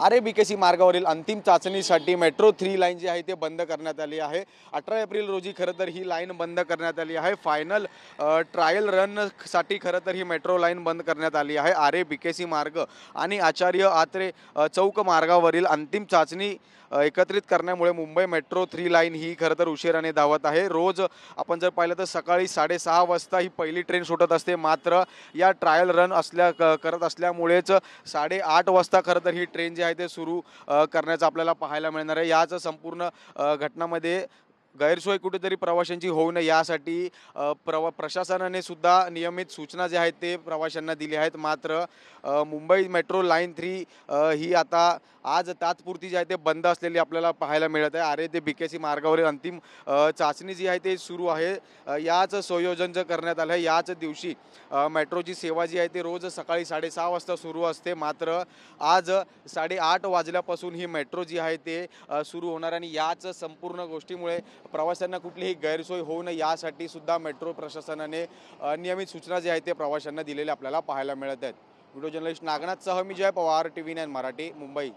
आरे-बीकेसी मार्गावरील अंतिम चाचणीसाठी मेट्रो 3 लाईन जी आहे ते बंद करण्यात आली आहे। 18 एप्रिल रोजी खरं तर ही लाईन बंद करण्यात आली आहे। फायनल ट्रायल रनसाठी खरं तर ही मेट्रो लाईन बंद करण्यात आली आहे। आरे-बीकेसी मार्ग आणि आचार्य आत्रे चौक मार्गावरील अंतिम चाचणी एकत्रित करण्यामुळे मुंबई मेट्रो 3 लाईन ही खरं तर उशिराने धावत आहे। रोज आपण जर पाहिलं तर सकाळी 6:30 वाजता ही पहिली ट्रेन सुटत असते, मात्र या ट्रायल रन करत असल्यामुळेच 8:30 वाजता खरं तर ही ट्रेन जी आहे ते सुरू करण्याचं आपल्याला पाहायला मिळणार आहे। याच संपूर्ण घटनामध्ये गैरसोय कुठेतरी प्रवाशांची होऊ नये यासाठी प्रशासनाने सुद्धा नियमित सूचना जे आहेत ते प्रवाशांना दिली आहेत। मात्र मुंबई मेट्रो लाईन 3 ही आता आज तात्पुरती जी आहे ते बंद असलेली आपल्याला पाहायला मिळत आहे। आरे ते बीकेसी मार्गावरील अंतिम चाचणी जी आहे ते सुरू आहे। याच संयोजन जे करण्यात आलं आहे, याच दिवशी मेट्रोची सेवा जी आहे ती रोज सकाळी 6:30 वाजता सुरू असते, मात्र आज 8:30 वाजल्यापासून ही मेट्रो जी आहे ते सुरू होणार आणि याच संपूर्ण गोष्टीमुळे प्रवाशांना कुठलीही गैरसोय होऊ नये यासाठी सुद्धा मेट्रो प्रशासनाने नियमित सूचना जी आहेत ते प्रवाशांना दिलेल्या आपल्याला पाहायला मिळत आहेत। व्हिडिओ जर्नलिस्ट नागनाथसह मी जय पवार, TV9 मराठी, मुंबई।